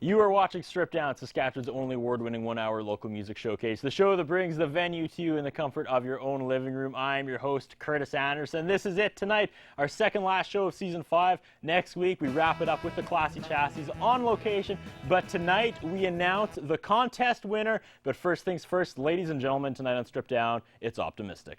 You are watching Stripped Down, Saskatchewan's only award-winning one-hour local music showcase. The show that brings the venue to you in the comfort of your own living room. I'm your host, Curtis Anderson. This is it tonight, our second last show of Season 5. Next week, we wrap it up with the Classy Chassis on location. But tonight, we announce the contest winner. But first things first, ladies and gentlemen, tonight on Stripped Down, it's Optimystic.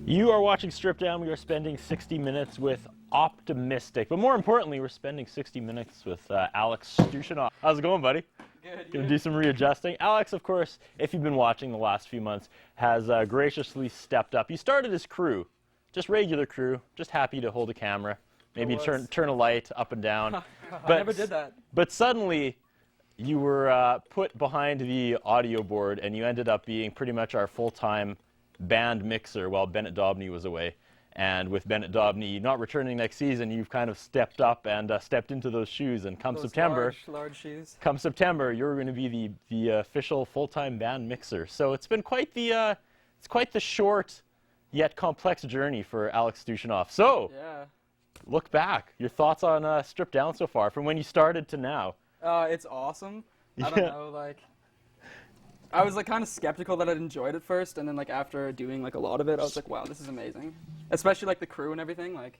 You are watching Strip Down. We are spending 60 minutes with Optimystic. But more importantly, we're spending 60 minutes with Alex Stooshinoff. How's it going, buddy? Good. Gonna do some readjusting. Alex, of course, if you've been watching the last few months, has graciously stepped up. You started as crew, just regular crew, just happy to hold a camera, maybe turn a light up and down. But I never did that. But suddenly, you were put behind the audio board, and you ended up being pretty much our full-time band mixer while Bennett Dobney was away. And with Bennett Dobney not returning next season, you've kind of stepped up and stepped into those shoes. And come September, large shoes. Come September, you're going to be the official full-time band mixer. So it's been quite the short yet complex journey for Alex Stooshinoff. So yeah. Look back. Your thoughts on Strip Down so far, from when you started to now? It's awesome. I don't know, like, I was like kind of skeptical that I'd enjoyed it first, and then like after doing like a lot of it, I was like, wow, this is amazing. Especially like the crew and everything, like,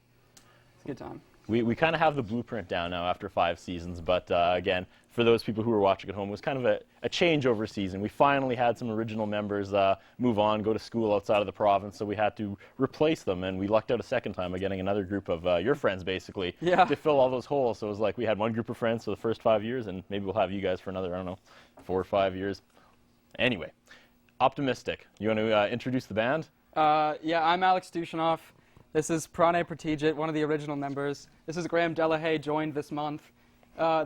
it's a good time. We kind of have the blueprint down now after 5 seasons, but again, for those people who were watching at home, it was kind of a changeover season. We finally had some original members move on, go to school outside of the province, so we had to replace them, and we lucked out a second time by getting another group of your friends, basically, to fill all those holes. So it was like we had one group of friends for the first 5 years, and maybe we'll have you guys for another, I don't know, 4 or 5 years. Anyway, Optimystic. You want to introduce the band? Yeah, I'm Alex Stooshinoff. This is Pranay Pratijit, one of the original members. This is Graham Delahaye, joined this month.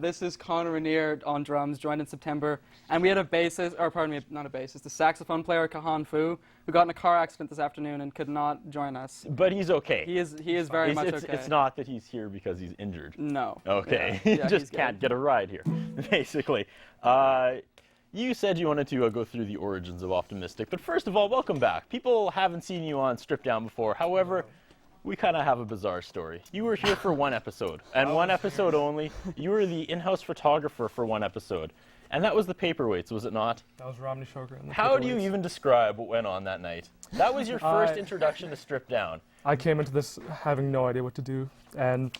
This is Connor Anear on drums, joined in September. And we had a bassist, or pardon me, not a bassist, a saxophone player, Kahan Fu, who got in a car accident this afternoon and could not join us. But he's okay. He is very much okay. It's not that he's here because he's injured. No. Okay. Yeah. He just can't get a ride here, basically. You said you wanted to go through the origins of Optimystic, but first of all, welcome back. People haven't seen you on Strip Down before. However, we kind of have a bizarre story. You were here for 1 episode, and 1 episode only. You were the in-house photographer for 1 episode, and that was the Paperweights, was it not? That was Romney Shoker. How do you even describe what went on that night? That was your first introduction to Strip Down. I came into this having no idea what to do, and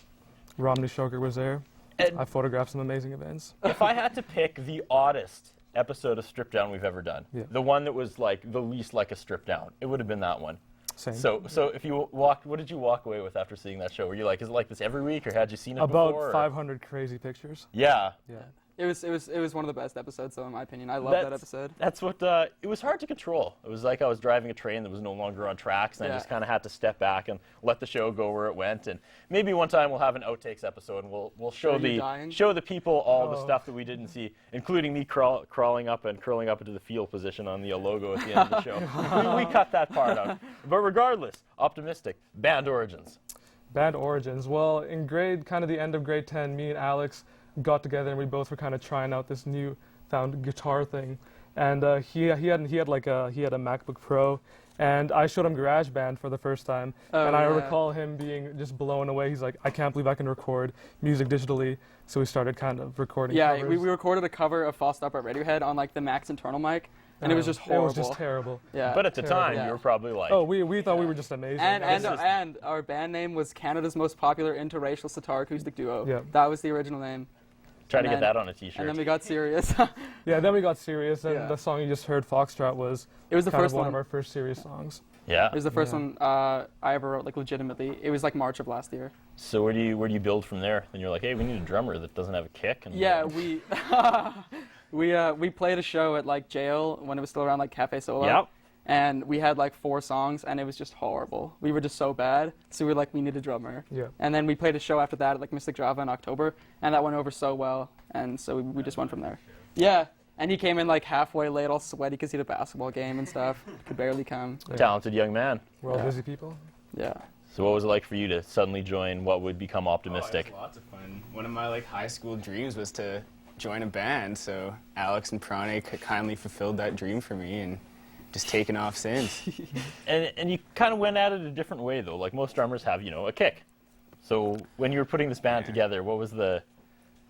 Romney Shoker was there. And I photographed some amazing events. If I had to pick the oddest episode of Strip Down we've ever done, the one that was like the least like a Strip Down, it would have been that one. Same. So if you what did you walk away with after seeing that show? Were you like, is it like this every week, or had you seen it before? About 500 crazy pictures. Yeah. Yeah. It was one of the best episodes, though, in my opinion. I love that episode. That's what, it was hard to control. It was like I was driving a train that was no longer on tracks, and I just kind of had to step back and let the show go where it went. And maybe one time we'll have an outtakes episode, and we'll show the people all the stuff that we didn't see, including me crawling up and curling up into the field position on the logo at the end of the show. we cut that part out. But regardless, Optimystic, band origins. Band origins. Well, in kind of the end of grade 10, me and Alex got together, and we both were kind of trying out this new found guitar thing. And he had a MacBook Pro, and I showed him GarageBand for the first time. And I recall him being just blown away. He's like, I can't believe I can record music digitally. So we started kind of recording covers. We recorded a cover of Fall Stop by Radiohead on like the Max internal mic, and it was just horrible. It was just terrible. Yeah. But at the time, you were probably like, oh, we thought we were just amazing. And our band name was Canada's most popular interracial sitar acoustic duo. Yeah. That was the original name. Try to get that on a t-shirt. And then we got serious. Yeah, then we got serious, and the song you just heard, Foxtrot, was the first one of our first serious songs. Yeah. It was the first one I ever wrote, like, legitimately. It was like March of last year. So where do you build from there? Then you're like, hey, we need a drummer that doesn't have a kick. And yeah, we played a show at like jail when it was still around, like Cafe Solo. Yep. And we had like 4 songs, and it was just horrible. We were just so bad, so we were like, we need a drummer. Yeah. And then we played a show after that at like Mystic Java in October, and that went over so well, and so we just went from there. Yeah, and he came in like halfway late, all sweaty because he had a basketball game and stuff. Could barely come. Talented young man. We're all busy people. Yeah. So what was it like for you to suddenly join what would become Optimystic? It was lots of fun. One of my like high school dreams was to join a band, so Alex and Pranay kindly fulfilled that dream for me, and just taken off since. And you kind of went at it a different way, though. Like most drummers have, a kick. So when you were putting this band together, what was were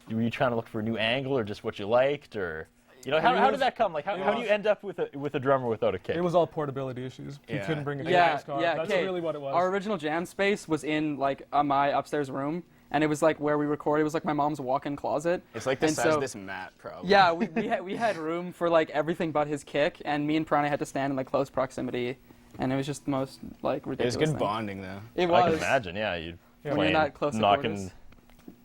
you trying to look for a new angle, or just what you liked, or how did that come? Like how do you end up with a drummer without a kick? It was all portability issues. We couldn't bring a car. Yeah, that's really what it was. Our original jam space was in like my upstairs room, and it was like where we recorded. It was like my mom's walk-in closet. It's like the size of this mat, probably. Yeah, we had room for like everything but his kick, and me and Pranay had to stand in like close proximity and it was just the most like It was ridiculous. good thing. bonding though. It I can was. imagine, yeah. You Yeah. When you're not close to knocking quarters.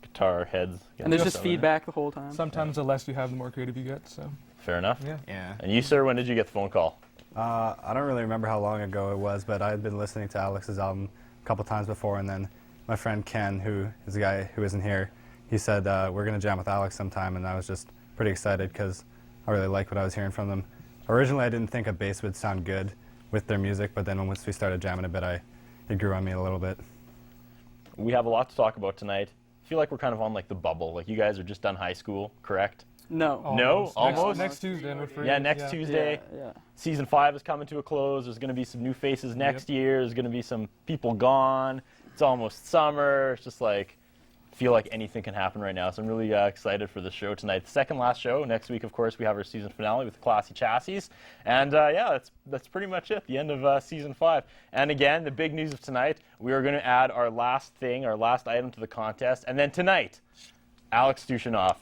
guitar heads. And there's against just each other. feedback the whole time. Sometimes the less you have, the more creative you get. So Fair enough. yeah. Yeah. And you, sir, when did you get the phone call? I don't really remember how long ago it was, but I had been listening to Alex's album a couple times before, and then my friend Ken, who is a guy who isn't here, he said, we're going to jam with Alex sometime, and I was just pretty excited because I really liked what I was hearing from them. Originally, I didn't think a bass would sound good with their music, but then once we started jamming a bit, it grew on me a little bit. We have a lot to talk about tonight. I feel like we're kind of on like the bubble. Like you guys are just done high school, correct? No. No? Almost? Next Tuesday, and we're free. Yeah, next Tuesday. Yeah. Season 5 is coming to a close. There's going to be some new faces next year. There's going to be some people gone. It's almost summer. It's just like, I feel like anything can happen right now. So I'm really excited for the show tonight. The second last show. Next week, of course, we have our season finale with the Classy Chassis. And yeah, that's pretty much it. The end of season 5. And again, the big news of tonight, we are going to add our last thing, our last item to the contest. And then tonight, Alex Stooshinoff,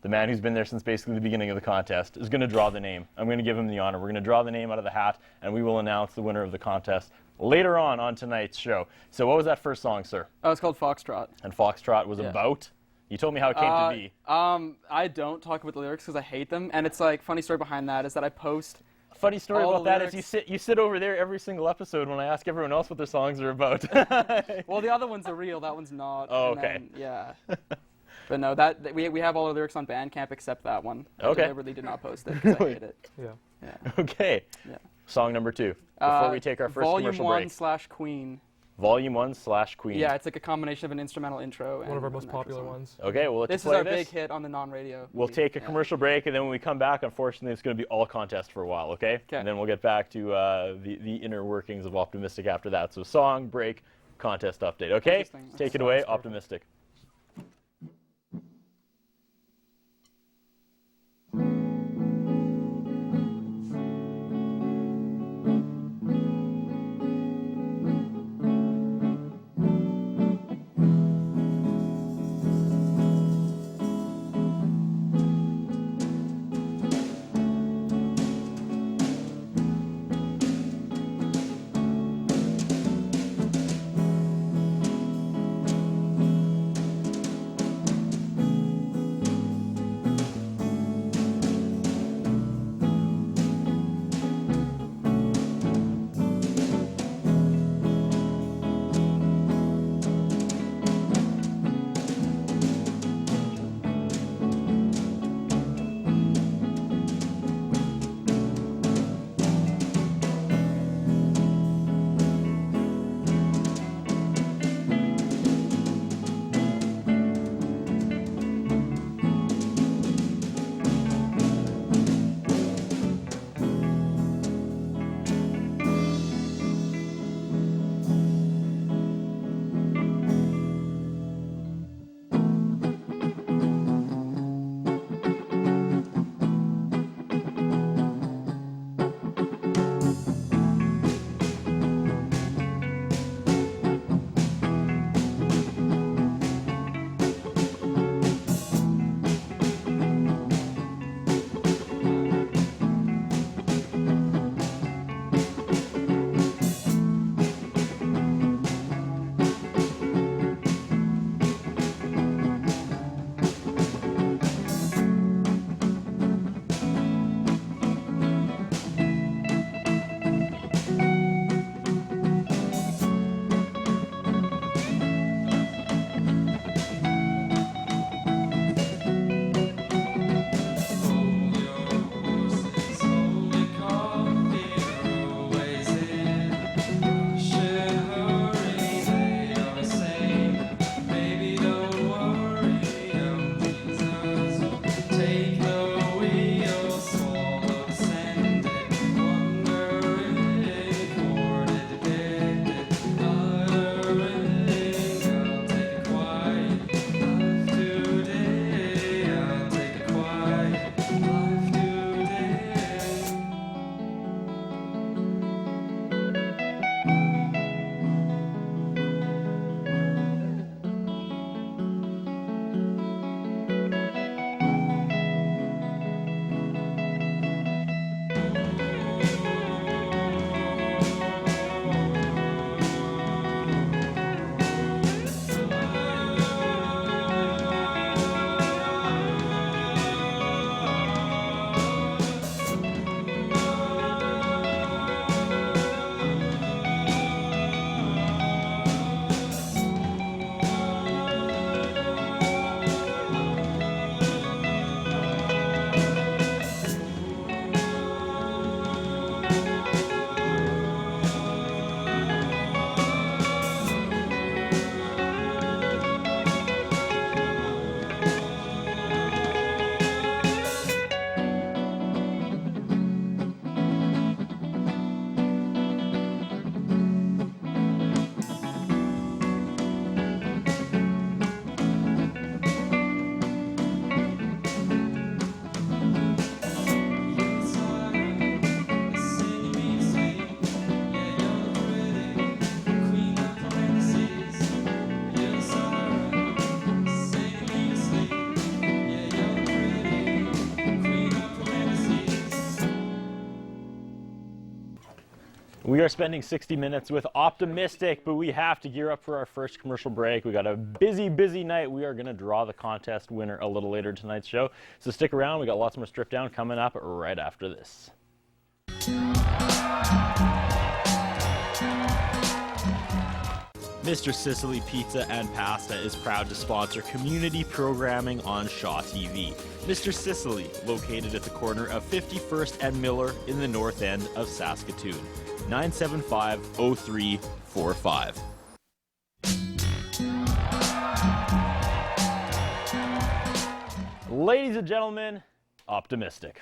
the man who's been there since basically the beginning of the contest, is going to draw the name. I'm going to give him the honor. We're going to draw the name out of the hat, and we will announce the winner of the contest later on tonight's show. So what was that first song, sir? Oh, it's called Foxtrot. And Foxtrot was Yeah. about? You told me how it came to be. I don't talk about the lyrics because I hate them, and it's like funny story behind that is that I post. Funny story all about the that is lyrics- you sit over there every single episode when I ask everyone else what their songs are about. Well, the other one's are real. That one's not. Oh, and okay. then- yeah. But no, that we have all the lyrics on Bandcamp except that one. I Okay. deliberately did not post it because I hate it. Yeah. Yeah. Okay. Yeah. Song number 2. Before we take our first Volume commercial 1 break. slash Queen. Volume 1/Queen. Yeah, it's like a combination of an instrumental intro. One and of our most an actual popular song. ones. Okay, well, let's This is play our this. big hit on the non-radio. We'll take a Yeah. commercial break, and then when we come back, unfortunately, it's going to be all contest for a while, okay? 'Kay. And then we'll get back to the inner workings of Optimistic after that. So song, break, contest update, okay? Interesting. Take it away, Optimistic. We are spending 60 minutes with Optimystic, but we have to gear up for our first commercial break. We got a busy, busy night. We are going to draw the contest winner a little later in tonight's show. So stick around. We got lots more Strip Down coming up right after this. Mr. Sicily Pizza and Pasta is proud to sponsor community programming on Shaw TV. Mr. Sicily, located at the corner of 51st and Miller in the north end of Saskatoon. 975-0345. Ladies and gentlemen, Optimystic.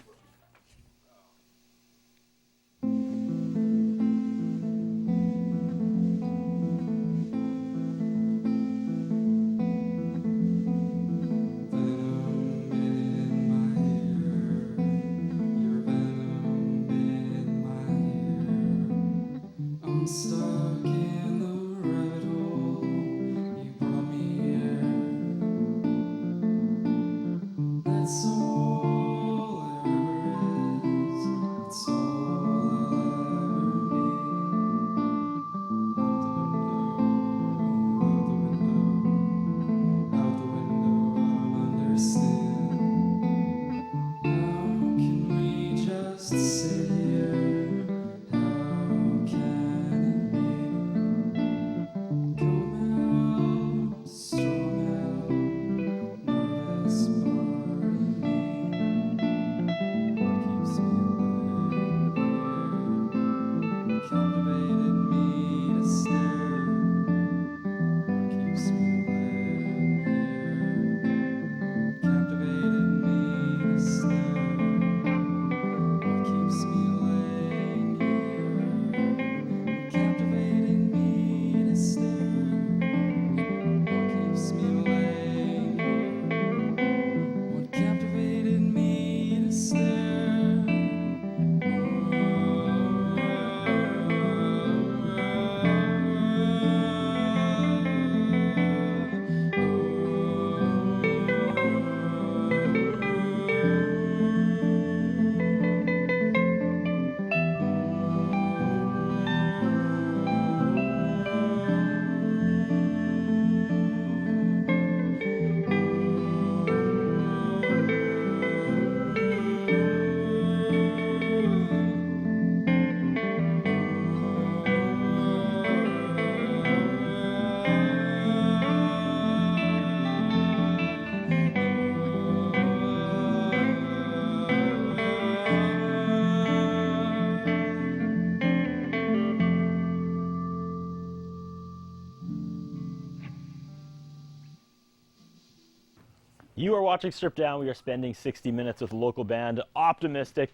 You are watching Strip Down. We are spending 60 minutes with local band Optimystic.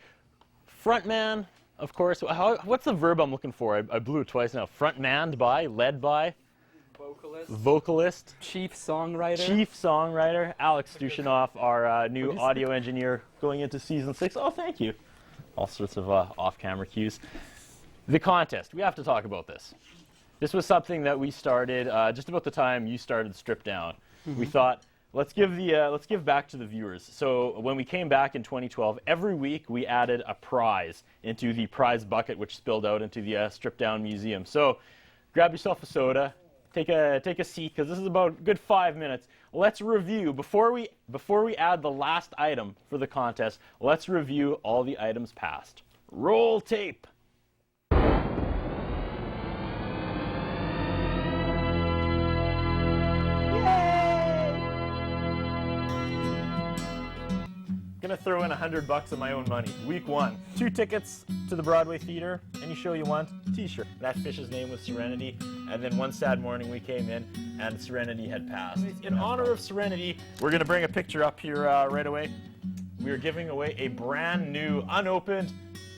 Frontman, of course. What's the verb I'm looking for? I blew it twice now. Frontmanned by, led by? Vocalist. Chief songwriter. Chief songwriter. Alex Stooshinoff, our new audio engineer going into season 6. Oh, thank you. All sorts of off-camera cues. The contest. We have to talk about this. This was something that we started just about the time you started Strip Down. Mm-hmm. We thought, let's give back to the viewers. So when we came back in 2012, every week we added a prize into the prize bucket, which spilled out into the Strip Down Museum. So grab yourself a soda, take a seat, because this is about a good 5 minutes. Let's review before we add the last item for the contest. Let's review all the items past. Roll tape. Gonna throw in $100 of my own money. Week 1, 2 tickets to the Broadway Theater. Any show you want, T-shirt. That fish's name was Serenity. And then one sad morning we came in and Serenity had passed. In honor of Serenity, we're gonna bring a picture up here right away. We are giving away a brand new, unopened,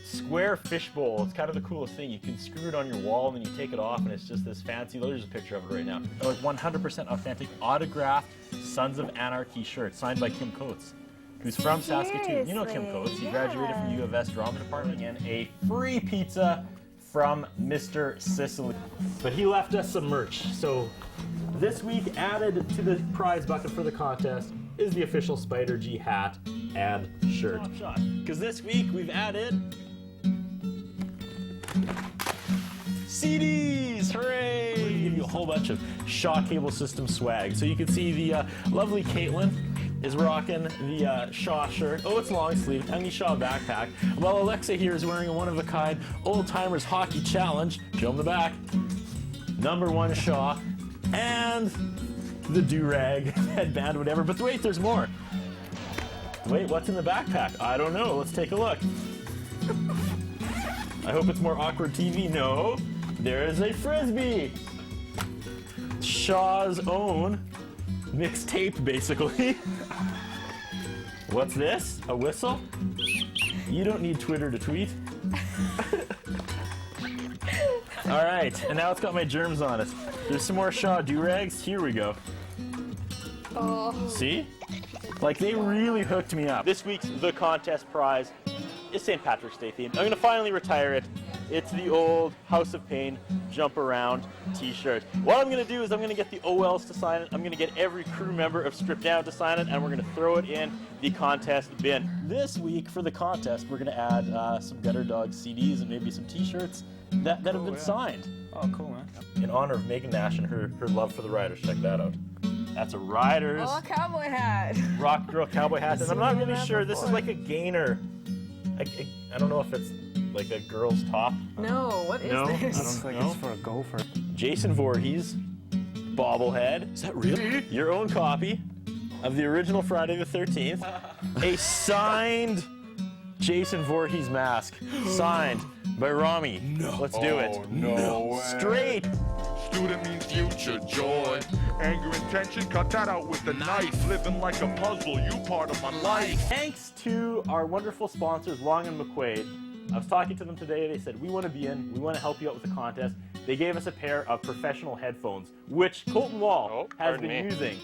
square fishbowl. It's kind of the coolest thing. You can screw it on your wall and then you take it off and it's just this fancy, there's a picture of it right now. Like 100% authentic, autographed Sons of Anarchy shirt signed by Kim Coates, who's from Saskatoon. You know Kim Coates. He graduated from U of S drama department, and a free pizza from Mr. Sicily. But he left us some merch. So this week, added to the prize bucket for the contest is the official Spider G hat and shirt. Because this week we've added CDs! Hooray! We're gonna give you a whole bunch of Shaw cable system swag. So you can see the lovely Caitlin is rocking the Shaw shirt. Oh, it's long sleeve, tiny Shaw backpack. While Alexa here is wearing a one-of-a-kind Old Timers Hockey Challenge. Show them the back. #1 Shaw. And the do-rag, headband, whatever. But wait, there's more. Wait, what's in the backpack? I don't know. Let's take a look. I hope it's more awkward TV. No, there is a Frisbee. Shaw's own mixtape, basically. What's this? A whistle? You don't need Twitter to tweet. All right, and now it's got my germs on it. There's some more Shaw do-rags. Here we go. Oh. See? Like, they really hooked me up. This week's The Contest prize is St. Patrick's Day themed. I'm gonna finally retire it. It's the old House of Pain Jump Around t-shirt. What I'm gonna do is I'm gonna get the OLs to sign it. I'm gonna get every crew member of Stripped Down to sign it, and we're gonna throw it in the contest bin. This week for the contest, we're gonna add some Gutter Dog CDs and maybe some t-shirts that have been signed. Oh, cool, man. In honor of Megan Nash and her love for the Riders. Check that out. That's a Riders Oh, a cowboy hat. rock girl cowboy hat, and I'm not really sure. This is like a gainer. I don't know if it's like a girl's top. No, what is No, I this? don't Looks like know. it's for a gopher. Jason Voorhees bobblehead. Is that real? Your own copy of the original Friday the 13th. A signed Jason Voorhees mask, signed by Rami. No. Let's do it. No way. Straight. Student means future joy. Anger and tension, cut that out with the knife. Living like a puzzle, you part of my life. Thanks to our wonderful sponsors, Long and McQuaid. I was talking to them today. They said, we want to be in. We want to help you out with the contest. They gave us a pair of professional headphones, which Colton Wall has been using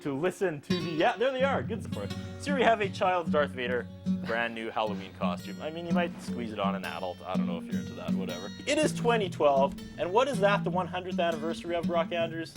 to listen to the... Yeah, there they are. Good support. So here we have a child's Darth Vader brand new Halloween costume. I mean, you might squeeze it on an adult. I don't know if you're into that, whatever. It is 2012, and what is that, the 100th anniversary of, Brock Andrews?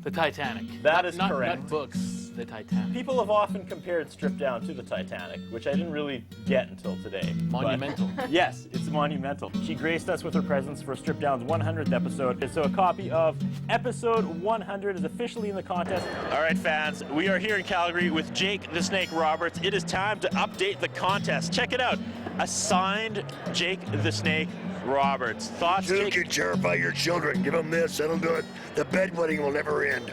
The Titanic. That is not, correct. Not books, the Titanic. People have often compared Stripped Down to the Titanic, which I didn't really get until today. Monumental. But yes, it's monumental. She graced us with her presence for Stripped Down's 100th episode. So a copy of episode 100 is officially in the contest. All right, fans, we are here in Calgary with Jake the Snake Roberts. It is time to update the contest. Check it out. A signed Jake the Snake Roberts. Thoughts, You Jake? can terrify your children. Give them this. That'll do it. The bedwetting will never end.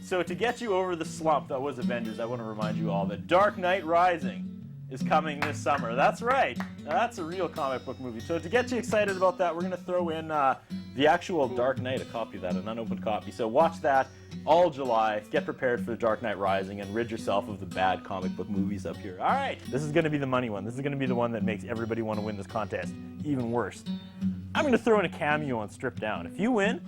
So to get you over the slump that was Avengers, I want to remind you all that Dark Knight Rising is coming this summer. That's right. Now, that's a real comic book movie. So to get you excited about that, we're going to throw in the actual Dark Knight, a copy of that, an unopened copy. So watch that all July. Get prepared for the Dark Knight Rising and rid yourself of the bad comic book movies up here. All right. This is going to be the money one. This is going to be the one that makes everybody want to win this contest even worse. I'm going to throw in a cameo on Stripped Down. If you win,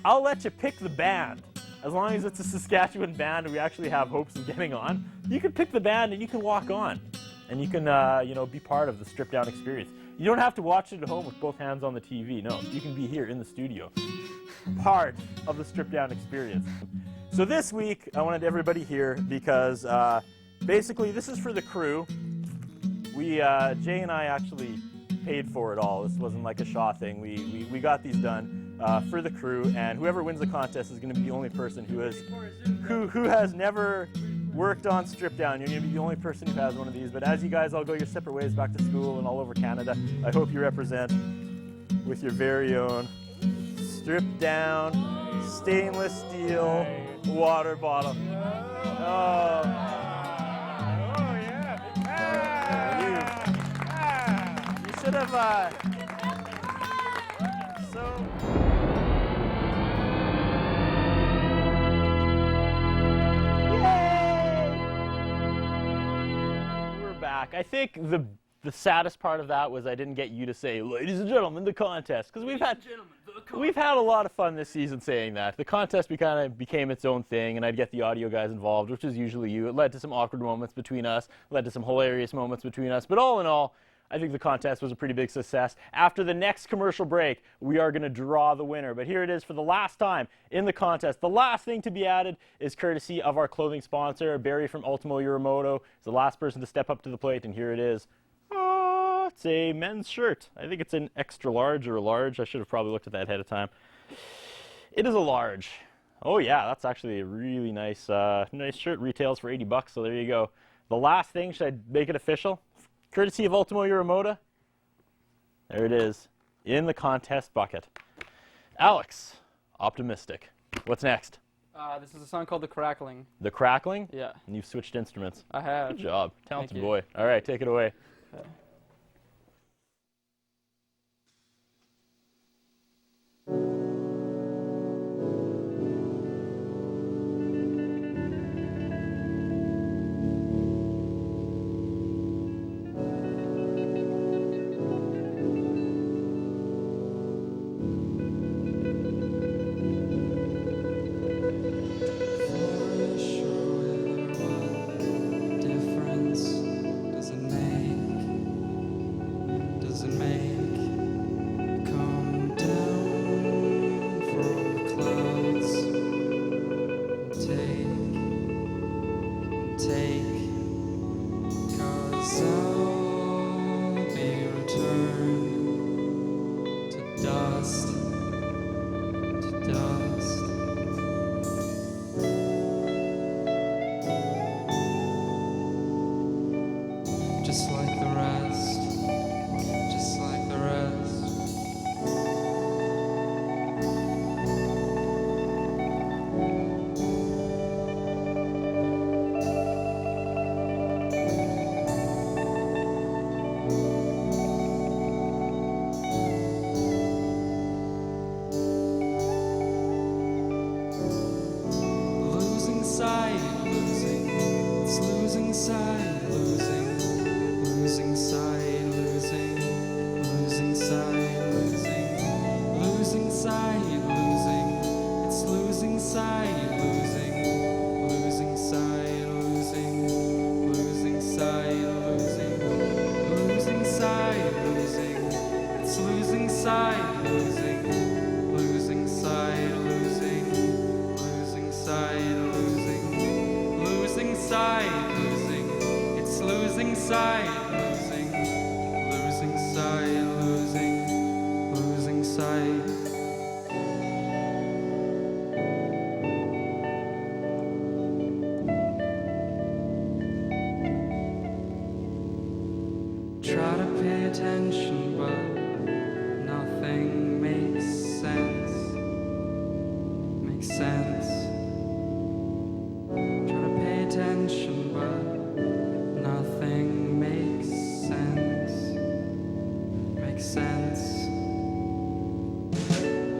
I'll let you pick the band. As long as it's a Saskatchewan band and we actually have hopes of getting on, you can pick the band and you can walk on. And you can, be part of the Stripped Down experience. You don't have to watch it at home with both hands on the TV. No, you can be here in the studio, part of the Stripped Down experience. So this week, I wanted everybody here because basically this is for the crew. Jay and I actually paid for it all. This wasn't like a Shaw thing. We got these done for the crew, and whoever wins the contest is going to be the only person who has never worked on Stripped Down. You're going to be the only person who has one of these. But as you guys all go your separate ways back to school and all over Canada, I hope you represent with your very own Stripped Down stainless steel water bottle. Oh yeah! You should have. Back. I think the saddest part of that was I didn't get you to say, ladies and gentlemen, the contest, because we've had a lot of fun this season saying that. The contest kind of became its own thing, and I'd get the audio guys involved, which is usually you. It led to some awkward moments between us, led to some hilarious moments between us, but all in all, I think the contest was a pretty big success. After the next commercial break, we are going to draw the winner. But here it is for the last time in the contest. The last thing to be added is courtesy of our clothing sponsor, Barry from Ultimo Uramoto. He's the last person to step up to the plate, and here it is. It's a men's shirt. I think it's an extra large or a large. I should have probably looked at that ahead of time. It is a large. Oh yeah, that's actually a really nice nice shirt. Retails for $80, so there you go. The last thing, should I make it official? Courtesy of Ultimo Uramoda. There it is, in the contest bucket. Alex, Optimistic. What's next? This is a song called The Crackling. The Crackling? Yeah. And you've switched instruments. I have. Good job. Talented you. boy. All right, take it away. Okay. Just like the rest, just like the rest. Losing sight, losing, it's losing sight, losing sight, losing sight, losing sight, losing, it's losing sight, losing sight, losing sight, losing sight, it's losing sight, losing sight, losing sight, losing sight, it's losing sight. Losing sight. Try to pay attention, but nothing makes sense. Makes sense. Try to pay attention, but nothing makes sense. Makes sense.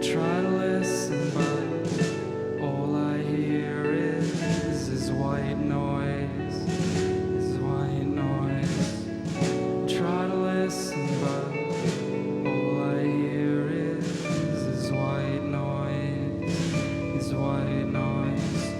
Try to listen, but all I hear is white noise. Is white noise. Try to listen, but all I hear is white noise. Is white noise.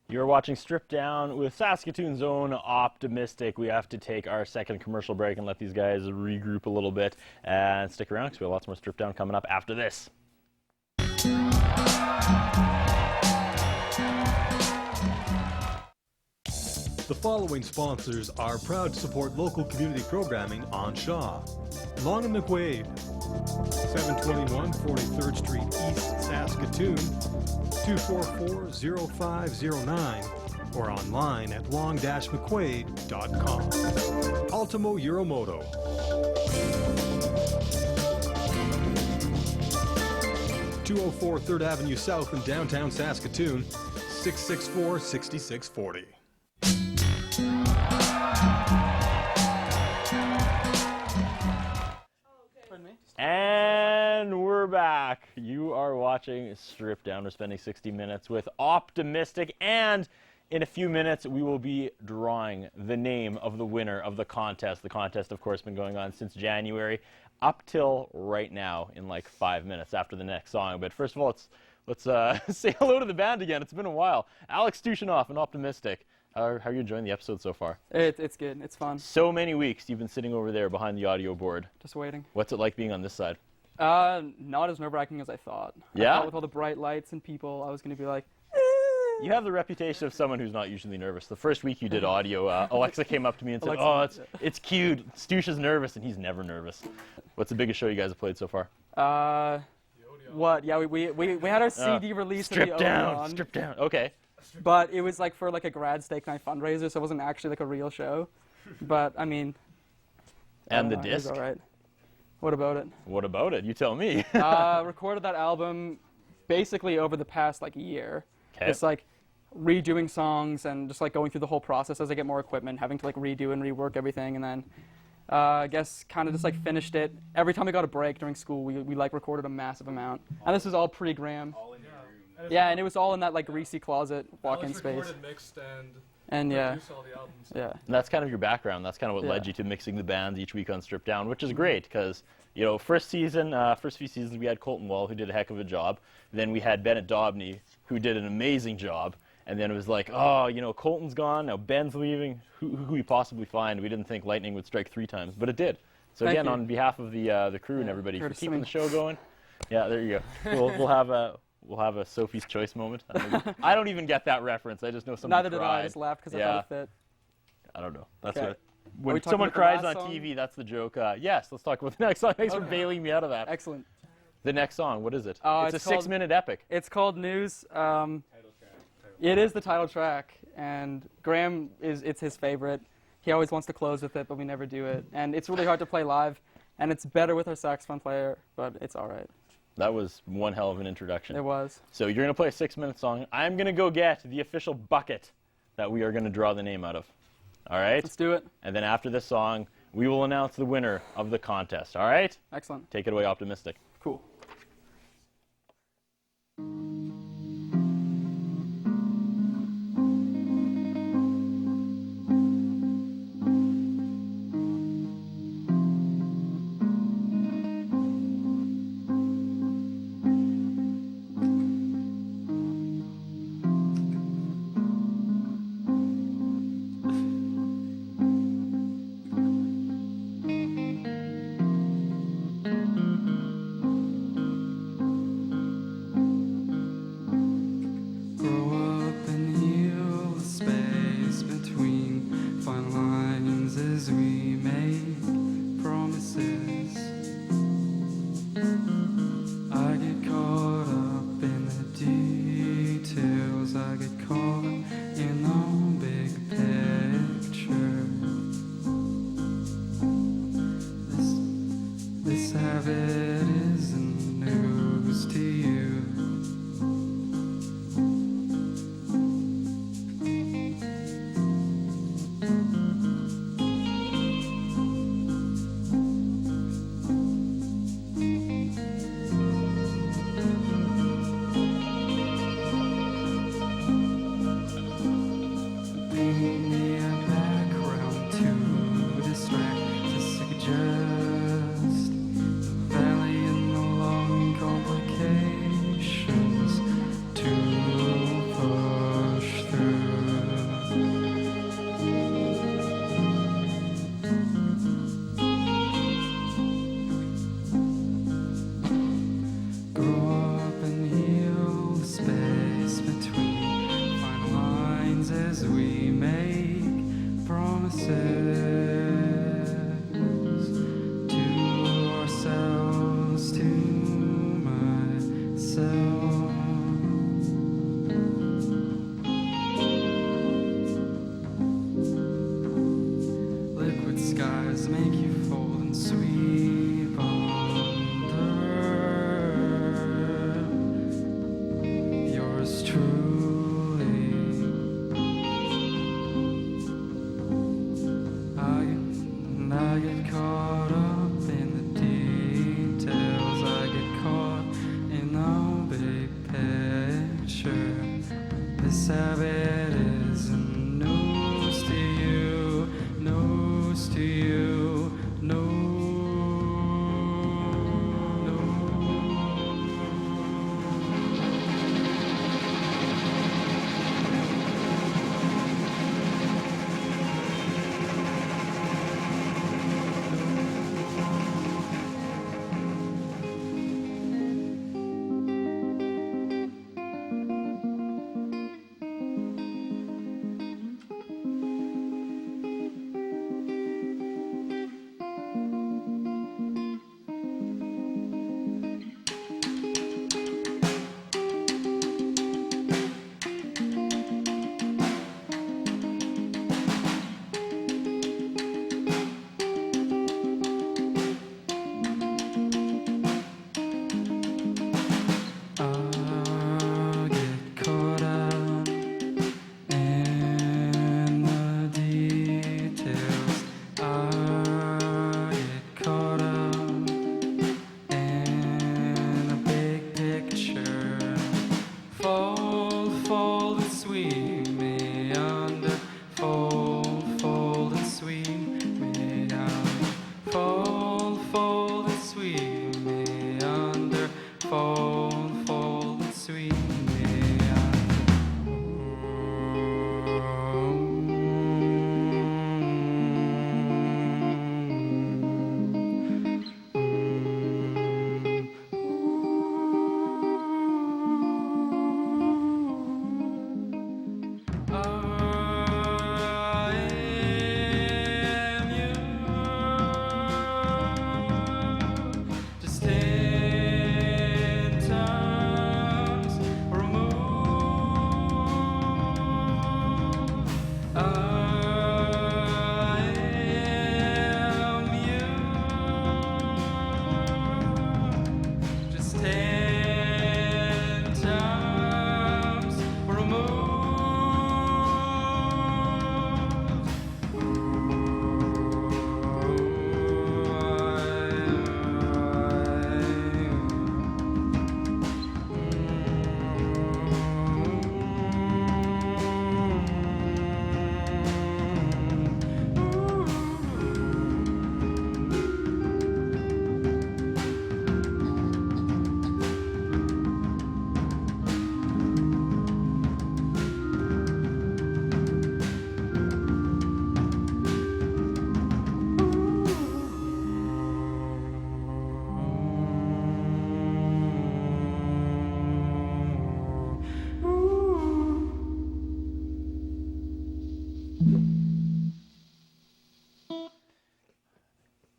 You're watching Stripped Down with Saskatoon's own Optimistic. We have to take our second commercial break and let these guys regroup a little bit and stick around because we have lots more Stripped Down coming up after this. The following sponsors are proud to support local community programming on Shaw. Long and McQuaid, 721 43rd Street East, Saskatoon, 244-0509, or online at long-mcquaid.com. Ultimo Euromoto. (204 3rd Avenue South in downtown Saskatoon), 664-6640. And we're back. You are watching Strip Down. We're spending 60 minutes with Optimystic, and in a few minutes we will be drawing the name of the winner of the contest. The contest, of course, been going on since January up till right now in like 5 minutes after the next song. But first of all, let's say hello to the band again. It's been a while. Alex Stooshinoff and Optimystic. How are you enjoying the episode so far? It's good. It's fun. So many weeks you've been sitting over there behind the audio board. Just waiting. What's it like being on this side? Not as nerve-wracking as I thought. Yeah? I thought with all the bright lights and people, I was going to be like, You have the reputation of someone who's not usually nervous. The first week you did audio, Alexa came up to me and said, it's cute. Stoosh is nervous, and he's never nervous. What's the biggest show you guys have played so far? What? Yeah, we had our CD release at the Strip down, Odeon, strip down. Okay. but it was like for like a grad steak night fundraiser, so it wasn't actually like a real show. But I mean, And the it was disc? all right. What about it? What about it? You tell me. Recorded that album basically over the past like year. Okay. It's like redoing songs and just like going through the whole process as I get more equipment, having to like redo and rework everything, and then I guess kind of just like finished it. Every time I got a break during school, we like recorded a massive amount. And this is all pre-Graham. Yeah, and it was all in that like greasy closet walk-in space. Mixed And yeah. produced all the albums. Yeah. And that's kind of your background. That's kind of what led you to mixing the bands each week on Strip Down, which is great because, you know, first few seasons we had Colton Wall, who did a heck of a job. Then we had Bennett Dobney, who did an amazing job. And then it was like, oh, you know, Colton's gone, now Ben's leaving. Who we possibly find? We didn't think lightning would strike 3 times, but it did. So again, on behalf of the crew and everybody for keeping the show going, yeah, there you go. We'll have a Sophie's Choice moment. I don't even get that reference. I just know somebody Neither cried. did I. I just laughed because I thought it fit. I don't know. That's Okay. what. When someone cries on TV, that's the joke. Yes, let's talk about the next song. Thanks for bailing me out of that. Excellent. The next song, what is it? It's a 6-minute epic. It's called News. It is the title track, and Graham it's his favorite. He always wants to close with it, but we never do it. And it's really hard to play live, and it's better with our saxophone player, but it's all right. That was one hell of an introduction. It was. So you're going to play a 6-minute song. I'm going to go get the official bucket that we are going to draw the name out of. All right? Let's do it. And then after this song, we will announce the winner of the contest. All right? Excellent. Take it away, Optimystic. Cool. promises to ourselves, to myself. Liquid skies make you fold and sweep under. Yours truly. I get caught up in the details. I get caught in the big picture. This habit isn't news to you, news to you, no.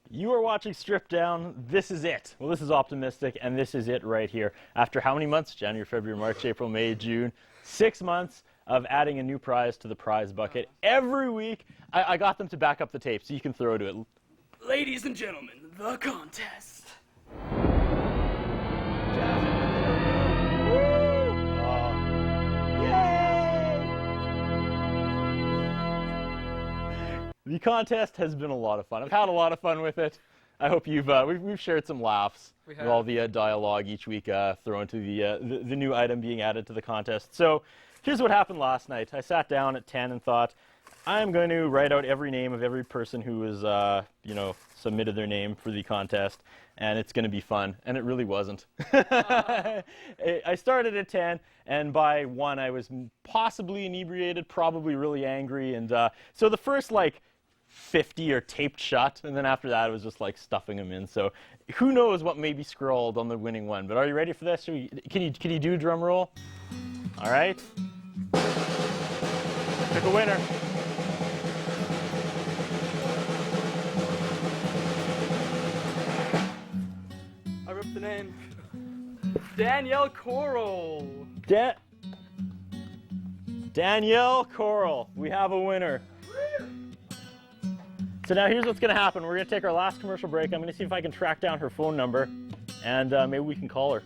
You are watching Stripped Down. This is it. Well, this is Optimystic, and this is it right here. After how many months? January, February, March, April, May, June. 6 months of adding a new prize to the prize bucket every week. I got them to back up the tape, so you can throw to it. Ladies and gentlemen, the contest. The contest has been a lot of fun. I've had a lot of fun with it. I hope you've we've shared some laughs with all the dialogue each week thrown to the new item being added to the contest. So here's what happened last night. I sat down at 10 and thought, I'm going to write out every name of every person who has submitted their name for the contest, and it's going to be fun. And it really wasn't. I started at 10, and by 1 I was possibly inebriated, probably really angry, and so the first 50 are taped shut, and then after that it was just stuffing them in. So who knows what may be scrawled on the winning one. But are you ready for this? Can you do a drum roll? All right. Pick a winner. Danielle Coral. Danielle Coral, we have a winner. So now here's what's gonna happen. We're gonna take our last commercial break. I'm gonna see if I can track down her phone number, and maybe we can call her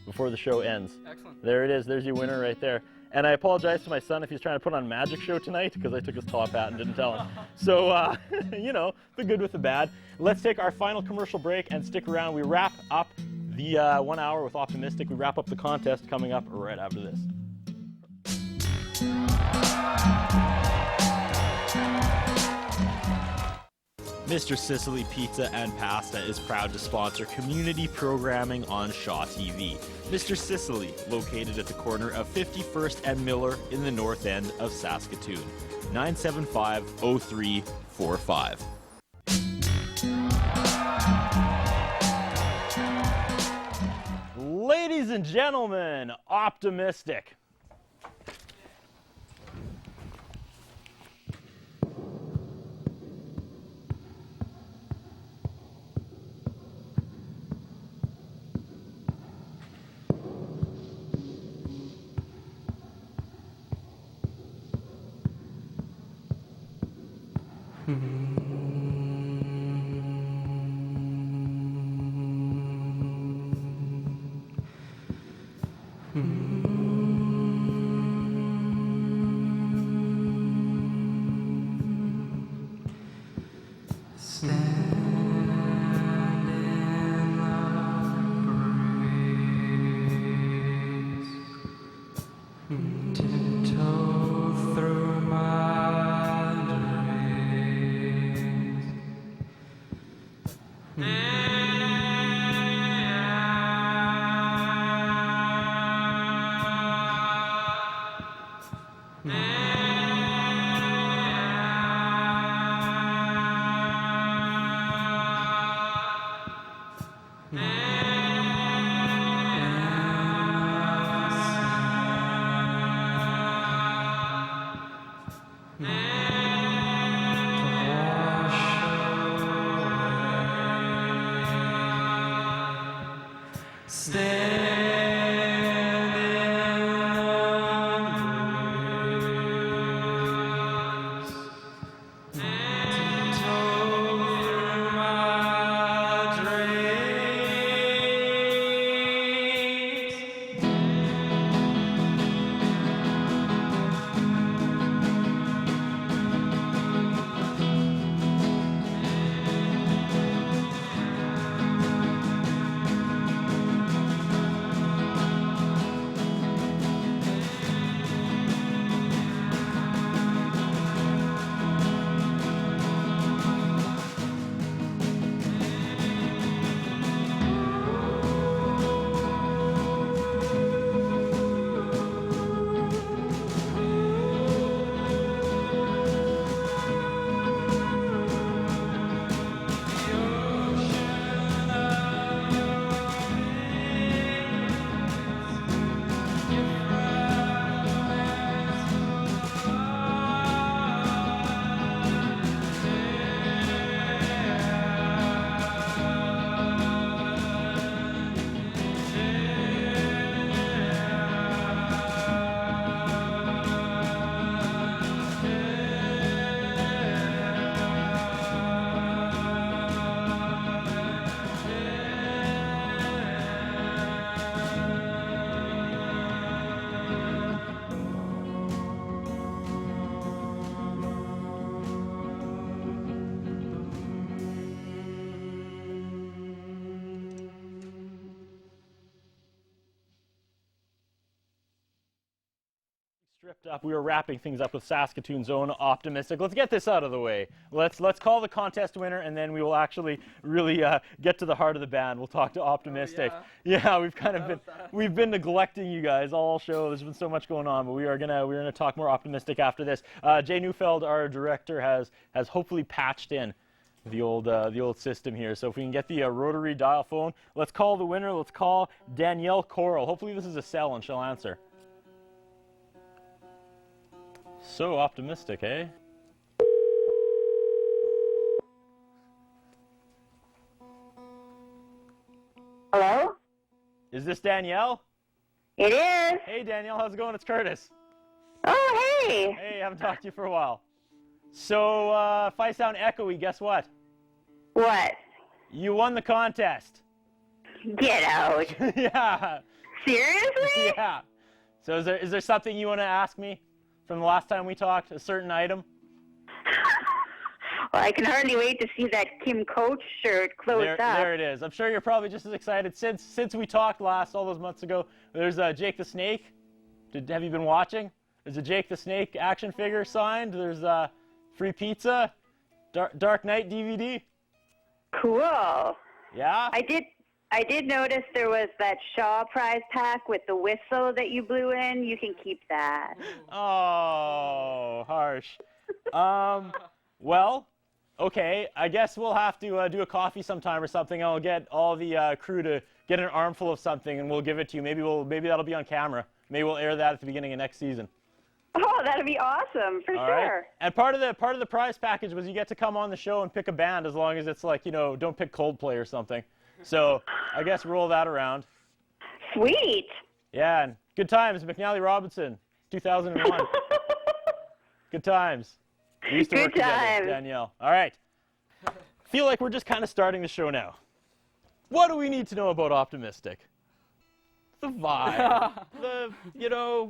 before the show ends. Excellent. There it is, there's your winner right there. And I apologize to my son if he's trying to put on a magic show tonight, because I took his top hat and didn't tell him. So, you know, the good with the bad. Let's take our final commercial break and stick around. We wrap up the 1 hour with Optimystic. We wrap up the contest coming up right after this. Mr. Sicily Pizza and Pasta is proud to sponsor community programming on Shaw TV. Mr. Sicily, located at the corner of 51st and Miller in the north end of Saskatoon. 975-0345. Ladies and gentlemen, Optimystic. Stripped up. We were wrapping things up with Saskatoon's own Optimystic. Let's get this out of the way. Let's call the contest winner, and then we will actually really get to the heart of the band. We'll talk to Optimystic. Oh, yeah, we've been neglecting you guys all show. There's been so much going on, but we're gonna talk more Optimystic after this. Jay Neufeld, our director, has hopefully patched in the old system here. So if we can get the rotary dial phone, let's call the winner. Let's call Danielle Coral. Hopefully this is a cell and she'll answer. So optimistic, eh? Hello? Is this Danielle? It is. Hey, Danielle, how's it going? It's Curtis. Oh, hey. Hey, I haven't talked to you for a while. So, if I sound echoey, guess what? What? You won the contest. Get out. Yeah. Seriously? Yeah. So is there something you want to ask me from the last time we talked? A certain item? Well, I can hardly wait to see that Kim Coach shirt closed up. There it is. I'm sure you're probably just as excited since we talked last all those months ago. There's Jake the Snake. Have you been watching? There's a Jake the Snake action figure signed. There's free pizza, Dark Knight DVD. Cool. Yeah. I did notice there was that Shaw prize pack with the whistle that you blew in. You can keep that. Oh, harsh. Well, okay. I guess we'll have to do a coffee sometime or something. I'll get all the crew to get an armful of something, and we'll give it to you. Maybe that'll be on camera. Maybe we'll air that at the beginning of next season. Oh, that'd be awesome for All sure. right. And part of the prize package was you get to come on the show and pick a band, as long as it's like, don't pick Coldplay or something. So I guess roll that around. Sweet. Yeah, and good times. McNally Robinson, 2001. Good times. We used to work together, Danielle. All right. Feel like we're just kind of starting the show now. What do we need to know about Optimystic? The vibe.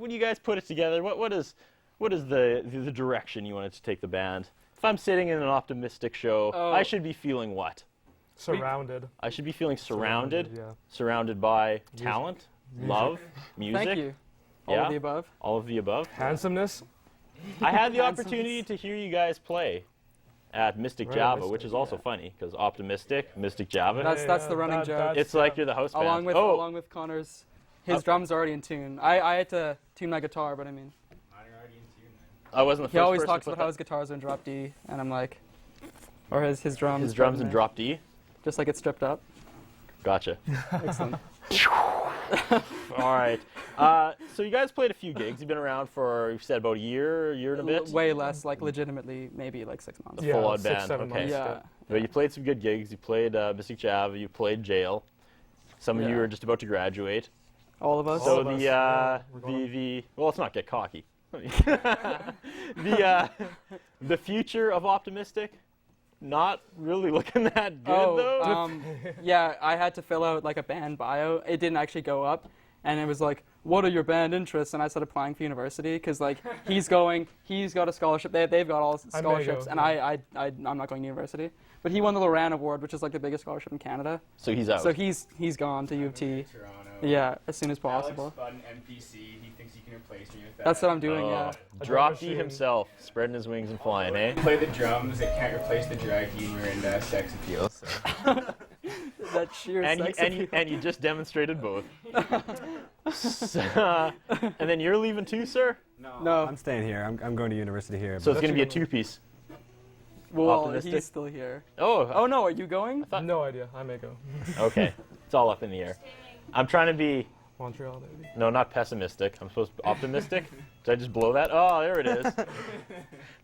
When you guys put it together, what is the direction you wanted to take the band? If I'm sitting in an Optimystic show, I should be feeling what? Surrounded. I should be feeling surrounded. Yeah. Surrounded by talent, love, music. Thank you. All of the above. All of the above. Handsomeness. I had the opportunity to hear you guys play at Mystic Java, which is also funny because Optimistic, Mystic Java. That's the running joke. It's like you're the host band. Along with Connor's, his drums are already in tune. I had to tune my guitar, but I mean. I wasn't the first. He always person talks to put about how his guitar's in drop D, and I'm like, or his drums. His drums in drop D. Just like it's stripped up. Gotcha. Excellent. All right. So you guys played a few gigs. You've been around for, you said, about a year and a bit? Way less, like legitimately, maybe like 6 months. A full-on band. 7 okay. months. Yeah. But you played some good gigs. You played Mystic Java. You played Jail. Some of you are just about to graduate. All of us. So well, let's not get cocky. The future of Optimistic, not really looking that good though. Yeah, I had to fill out like a band bio. It didn't actually go up, and it was like, what are your band interests? And I started applying for university because like he's got a scholarship. They've got all scholarships, and I'm not going to university. But he won the Loran Award, which is like the biggest scholarship in Canada. So he's out. So he's gone to U of T. Yeah, as soon as possible. Alex Button, NPC, he thinks he can replace me with that. That's what I'm doing, yeah. Drop D himself, spreading his wings and flying, eh? Play the drums, it can't replace the drag humor and sex appeal. So. That sheer sex appeal. And you just demonstrated both. And then you're leaving too, sir? No. I'm staying here. I'm going to university here. So it's going to be a two-piece. Well, Optimistic? he's still here. Oh no, are you going? No idea. I may go. Okay. It's all up in the air. I'm trying to be... Montreal, maybe. No, not pessimistic. I'm supposed to be optimistic. Did I just blow that? Oh, there it is.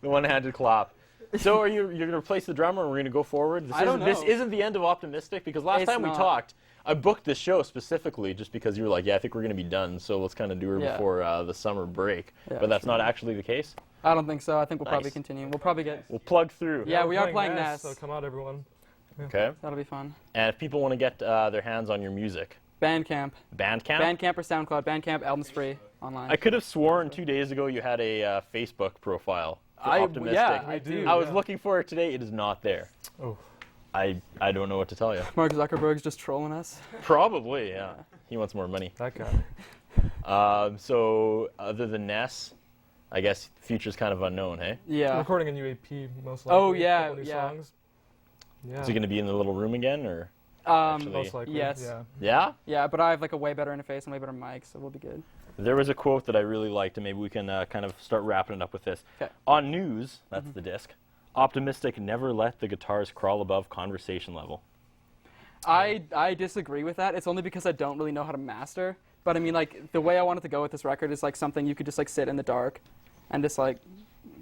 The one-handed clap. So you're going to replace the drummer and we're going to go forward? This isn't the end of Optimistic because last time we talked, I booked this show specifically just because you were like, yeah, I think we're going to be done, so let's kind of do her before the summer break. Yeah, but that's not actually the case? I don't think so. I think we'll probably continue. We'll plug through. Yeah, we are playing NAS. So come out, everyone. Yeah. Okay. That'll be fun. And if people want to get their hands on your music? Bandcamp. Bandcamp? Bandcamp or SoundCloud. Bandcamp, album's free online. I could have sworn 2 days ago you had a Facebook profile for Optimistic. Yeah, I do. I was looking for it today. It is not there. Oh. I don't know what to tell you. Mark Zuckerberg's just trolling us. Probably, yeah. He wants more money. That guy. So other than Ness, I guess the future's kind of unknown, hey? Yeah. Recording a new EP, most likely. Oh, yeah, songs. Yeah. Is he going to be in the little room again, or? Most likely. Yes. Yeah? Yeah, but I have like a way better interface and way better mic, so we'll be good. There was a quote that I really liked, and maybe we can kind of start wrapping it up with this. Okay. On news, that's the disc, Optimistic never let the guitars crawl above conversation level. I disagree with that. It's only because I don't really know how to master. But I mean, like, the way I wanted to go with this record is like something you could just like sit in the dark and just like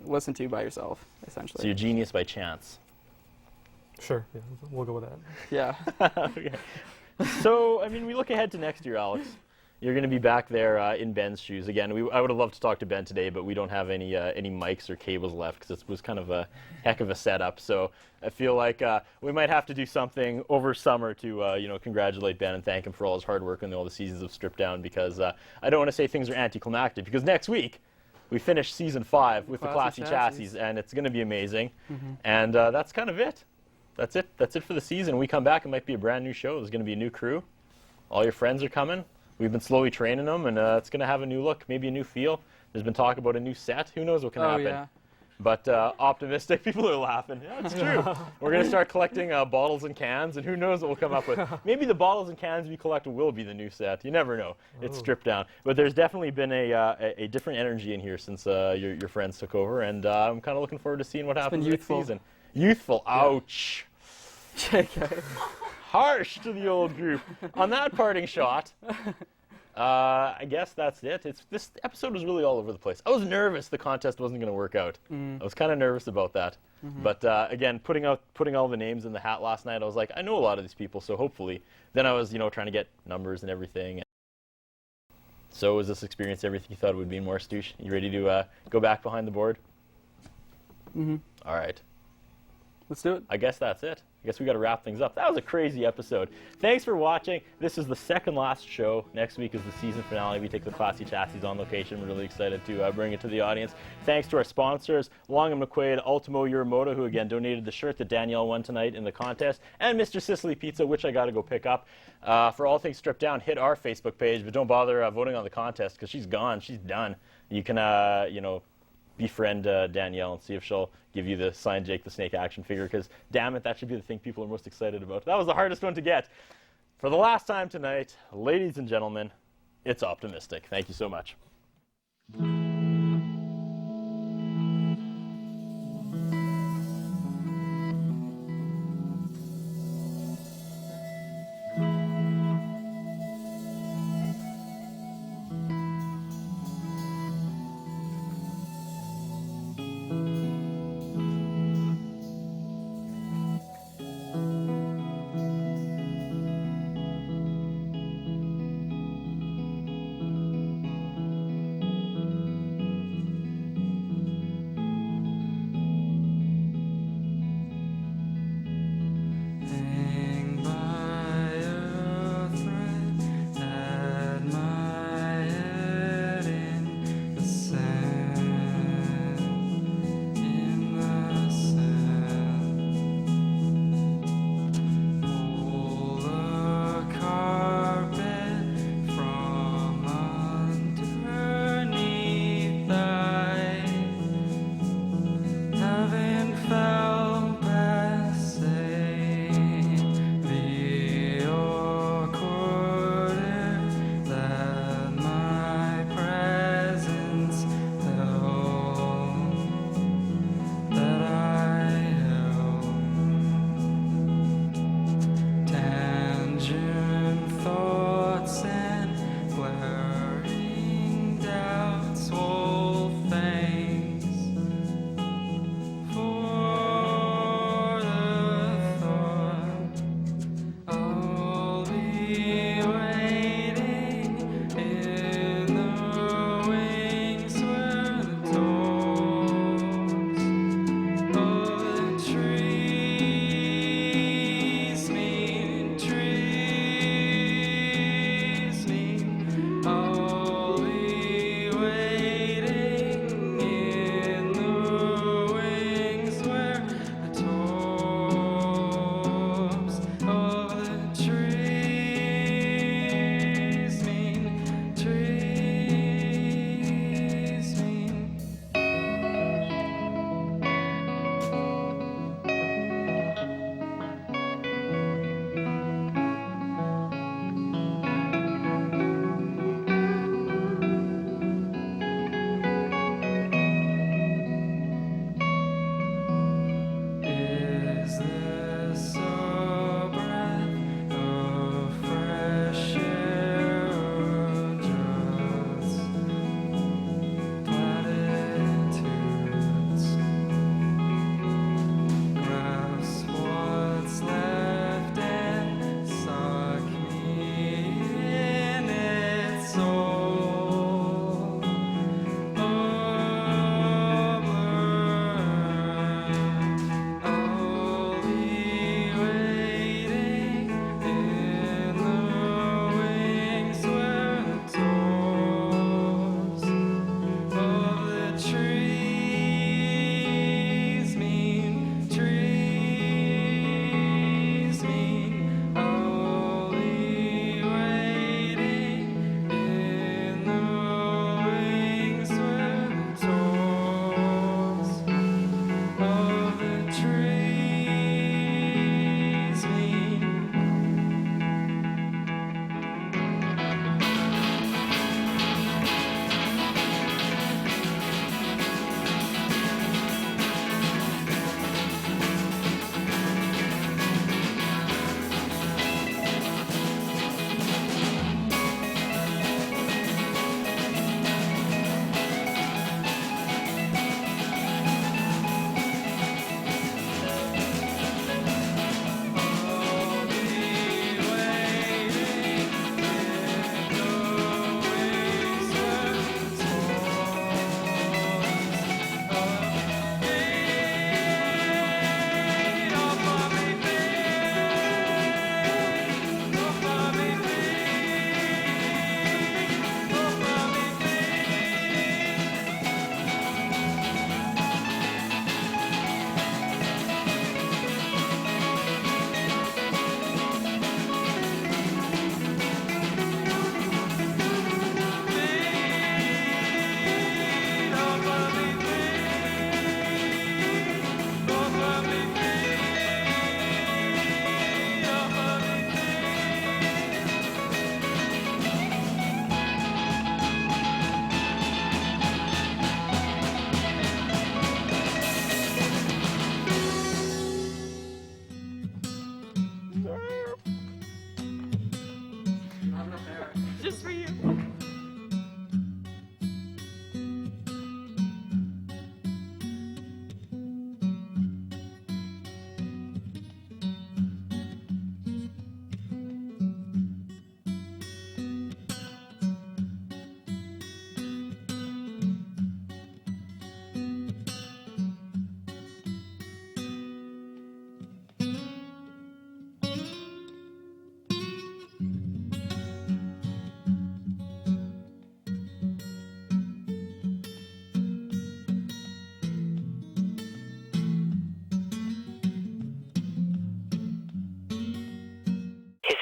listen to by yourself, essentially. So you're genius by chance. Sure, yeah, we'll go with that. Yeah. Okay. So, I mean, we look ahead to next year, Alex. You're going to be back there in Ben's shoes again. I would have loved to talk to Ben today, but we don't have any mics or cables left because it was kind of a heck of a setup. So I feel like we might have to do something over summer to congratulate Ben and thank him for all his hard work and all the seasons of Stripped Down, because I don't want to say things are anticlimactic, because next week we finish season 5 with the Classy Chassis, and it's going to be amazing. And that's kind of it. That's it. That's it for the season. When we come back, it might be a brand new show. There's going to be a new crew. All your friends are coming. We've been slowly training them, and it's going to have a new look, maybe a new feel. There's been talk about a new set. Who knows what can happen? Yeah. But Optimistic, people are laughing. Yeah, it's true. We're going to start collecting bottles and cans, and who knows what we'll come up with. Maybe the bottles and cans we collect will be the new set. You never know. It's Stripped Down. But there's definitely been a different energy in here since your friends took over, and I'm kind of looking forward to seeing what happens next season. Youthful. Ouch. JK. Harsh to the old group. On that parting shot, I guess that's it. This episode was really all over the place. I was nervous the contest wasn't going to work out. I was kind of nervous about that. But again, putting all the names in the hat last night, I was like, I know a lot of these people, so hopefully. Then I was, trying to get numbers and everything. So was this experience everything you thought it would be more, Stoosh? You ready to go back behind the board? All right. Let's do it. I guess that's it. I guess we got to wrap things up. That was a crazy episode. Thanks for watching. This is the second last show. Next week is the season finale. We take the Classy Chassis on location. We're really excited to bring it to the audience. Thanks to our sponsors, Long & McQuaid, Ultimo Yuramoto, who again donated the shirt that Danielle won tonight in the contest, and Mr. Sicily Pizza, which I got to go pick up. For all things Stripped Down, hit our Facebook page, but don't bother voting on the contest because she's gone. She's done. You can, befriend Danielle and see if she'll give you the signed Jake the Snake action figure, because damn it, that should be the thing people are most excited about. That was the hardest one to get. For the last time tonight, ladies and gentlemen, it's Optimistic. Thank you so much.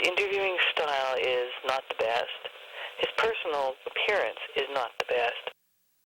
interviewing style is not the best. His personal appearance is not the best.